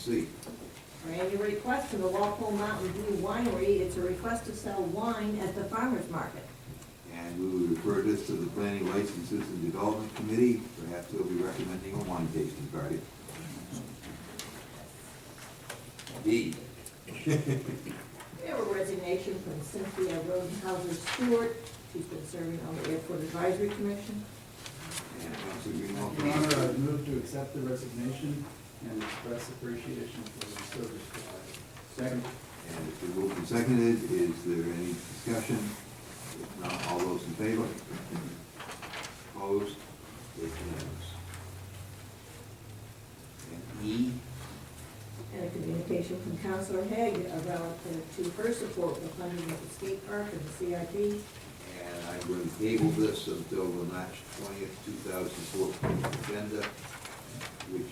C. Our annual request to the Walpole Mountain View Winery, it's a request to sell wine at the farmer's market. And we will refer this to the Planning Licenses and Development Committee. Perhaps they'll be recommending a wine tasting party. D. We have a resignation from Cynthia Rodenhauser Stewart. She's been serving on the Airport Advisory Commission. And Councilor Greenwald. Your Honor, I move to accept the resignation and express appreciation for the service provided. Second. And it's been moved and seconded. Is there any discussion? If not, all those in favor? Opposed? It's unanimous. And E. And a communication from Councilor Haig relative to her support of funding of the skate park and the CIP. And I'm going to table this until the March 20th, 2014 agenda, which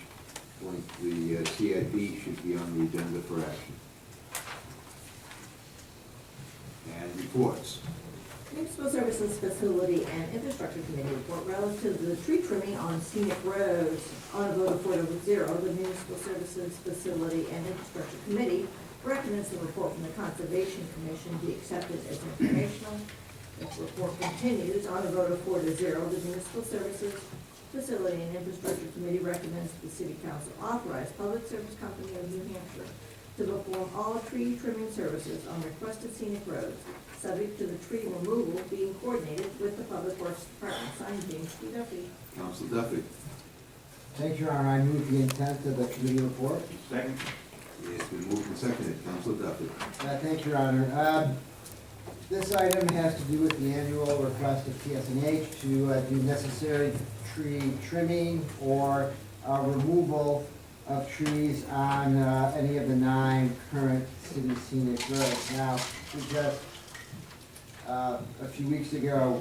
point the CIP should be on the agenda for action. And reports. Municipal Services Facility and Infrastructure Committee report relative to the tree trimming on scenic roads. On a vote of 4 to 0, the Municipal Services Facility and Infrastructure Committee recommends the report from the Conservation Commission be accepted as informational. This report continues. On a vote of 4 to 0, the Municipal Services Facility and Infrastructure Committee recommends the City Council authorize Public Service Company of New Hampshire to perform all tree trimming services on requested scenic roads, subject to the tree removal being coordinated with the Public Works Department. Signed, James P. Duffy. Council Duffy. Thank you, Your Honor. I move the intent of the committee report. Second. It's been moved and seconded. Council Duffy. Thank you, Your Honor. This item has to do with the annual request of PSNH to do necessary tree trimming or removal of trees on any of the 9 current city scenic roads. Now, we just a few weeks ago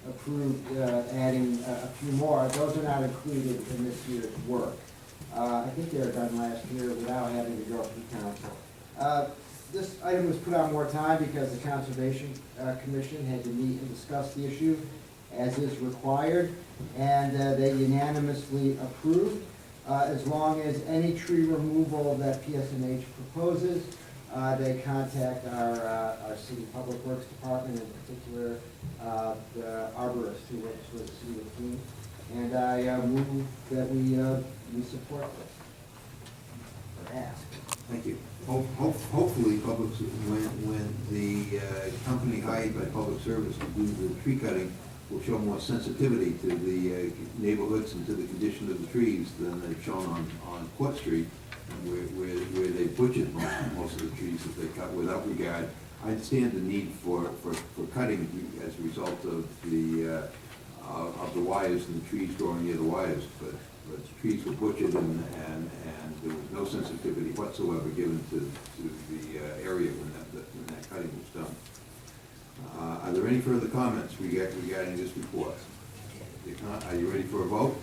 approved adding a few more. Those are not included in this year's work. I think they were done last year without having to go through council. This item was put on more time because the Conservation Commission had to meet and discuss the issue as is required, and they unanimously approved, as long as any tree removal that PSNH proposes, they contact our city public works department, in particular the arborist who works for the city of Keene, and I move that we support this, or ask. Thank you. Hopefully, when the company hired by Public Service to do the tree cutting will show more sensitivity to the neighborhoods and to the condition of the trees than they've shown on Court Street, where they butchered most of the trees that they cut without regard. I understand the need for cutting as a result of the wires and the trees growing near the wires, but the trees were butchered and there was no sensitivity whatsoever given to the area when that cutting was done. Are there any further comments regarding this report? If not, are you ready for a vote?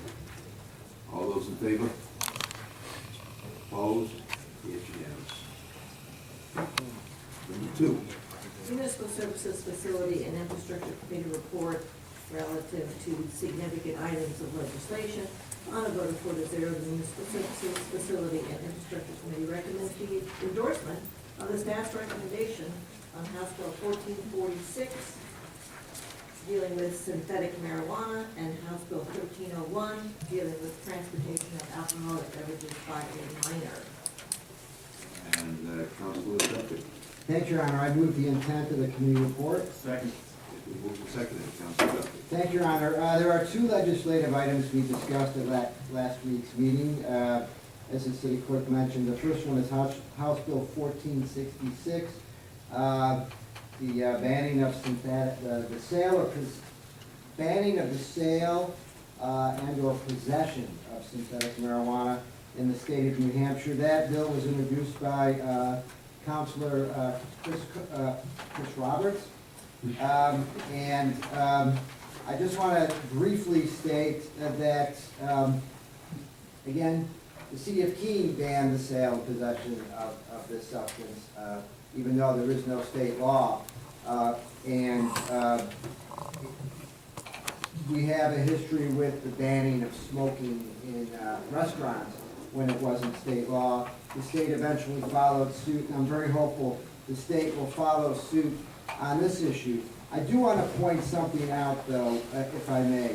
All those in favor? Opposed? It's unanimous. Number 2. Municipal Services Facility and Infrastructure Committee report relative to significant items of legislation. On a vote of 4 to 0, the Municipal Services Facility and Infrastructure Committee recommends the endorsement of the staff's recommendation on House Bill 1446, dealing with synthetic marijuana, and House Bill 1301, dealing with transportation of alcoholic beverages by a minor. And Councilor Duffy. Thank you, Your Honor. I move the intent of the committee report. Second. It's been moved and seconded. Councilor Duffy. Thank you, Your Honor. There are 2 legislative items we discussed at last week's meeting. As the city clerk mentioned, the first one is House Bill 1466, the banning of synthetic, the sale and/or possession of synthetic marijuana in the state of New Hampshire. That bill was introduced by Councilor Chris Roberts. I just want to briefly state that, again, the city of Keene banned the sale and possession of this substance, even though there is no state law. We have a history with the banning of smoking in restaurants. when it wasn't state law. The state eventually followed suit, and I'm very hopeful the state will follow suit on this issue. I do want to point something out, though, if I may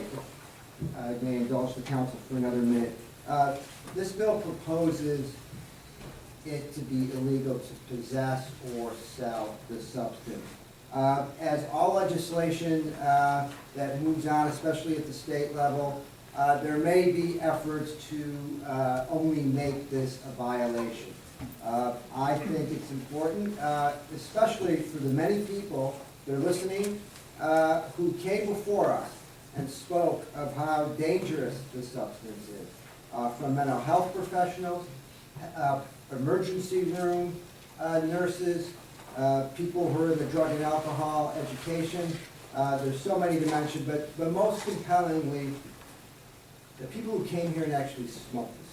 indulge the council for another minute. This bill proposes it to be illegal to possess or sell this substance. As all legislation that moves on, especially at the state level, there may be efforts to only make this a violation. I think it's important, especially for the many people that are listening, who came before us and spoke of how dangerous this substance is, from mental health professionals, emergency room nurses, people who are in the drug and alcohol education. There's so many to mention, but most compellingly, the people who came here and actually smoked this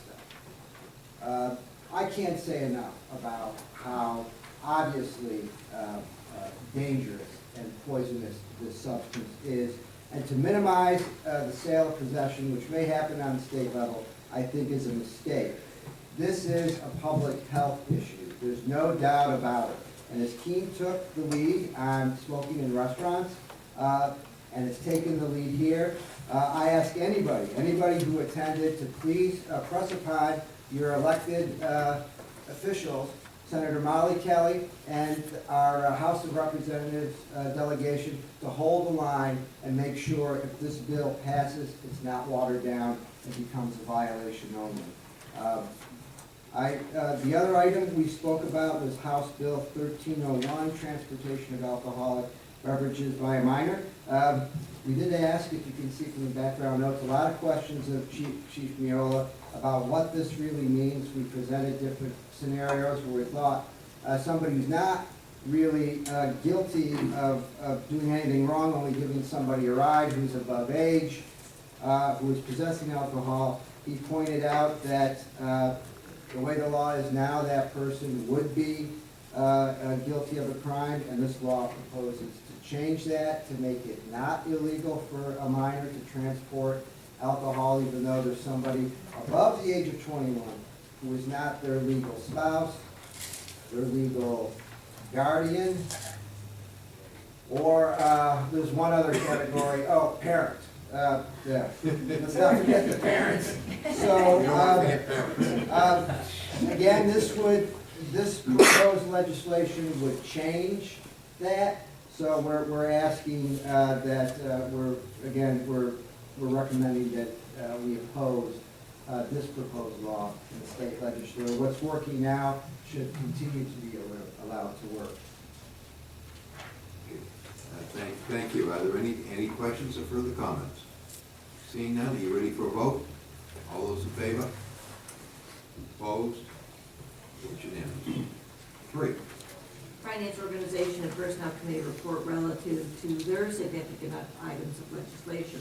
stuff. I can't say enough about how obviously dangerous and poisonous this substance is. And to minimize the sale of possession, which may happen on the state level, I think is a mistake. This is a public health issue. There's no doubt about it. And as Keene took the lead on smoking in restaurants, and has taken the lead here, I ask anybody who attended to please press upon your elected officials, Senator Molly Kelly and our House of Representatives delegation, to hold the line and make sure if this bill passes, it's not watered down and becomes a violation only. The other item we spoke about was House Bill 1301, transportation of alcoholic beverages by a minor. We did ask, if you can see from the background notes, a lot of questions of Chief Miola about what this really means. We presented different scenarios where we thought somebody who's not really guilty of doing anything wrong, only giving somebody a ride, who's above age, who is possessing alcohol. He pointed out that the way the law is now, that person would be guilty of a crime, and this law proposes to change that, to make it not illegal for a minor to transport alcohol, even though there's somebody above the age of 21 who is not their legal spouse, their legal guardian, or there's one other category, parent. Yeah. Let's not forget the parents. So, again, this proposed legislation would change that. So we're asking that we're recommending that we oppose this proposed law in the state legislature. What's working now should continue to be allowed to work. Thank you. Are there any questions or further comments? Seeing none, are you ready for a vote? All those in favor? Opposed? It's unanimous. 3. Finance Organization and Personnel Committee report relative to their significant items of legislation.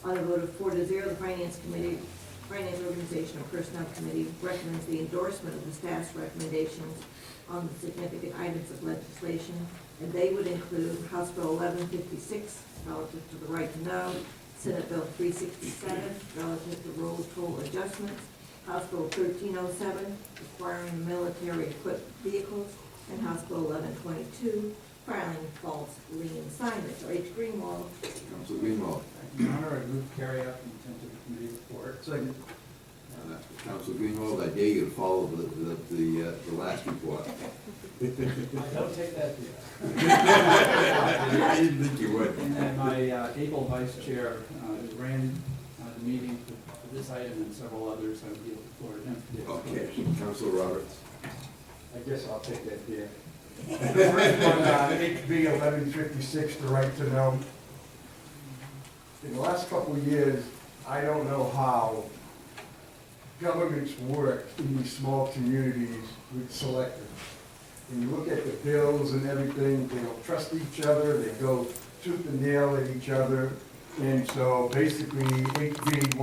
On a vote of 4-0, the Finance Organization and Personnel Committee recommends the endorsement of the staff's recommendations on the significant items of legislation, and they would include House Bill 1156 relative to the right to know, Senate Bill 367 relative to roll toll adjustments, House Bill 1307 requiring military-equipped vehicles, and House Bill 1122 filing false lien assignments. H. Greenwald. Council Greenwald. Thank you, Your Honor. I move to carry out the intent of the committee report. Second. Council Greenwald, I dare you to follow the last report. I don't take that view. I didn't think you would. And then my able vice chair who ran the meeting for this item and several others, I would yield the floor to him. Okay, Council Roberts. I guess I'll take that there. The first one, HB 1156, the right to know. In the last couple of years, I don't know how governments work in these small communities with selectors. When you look at the bills and everything, they don't trust each other, they go tooth and nail at each other. And so basically, HB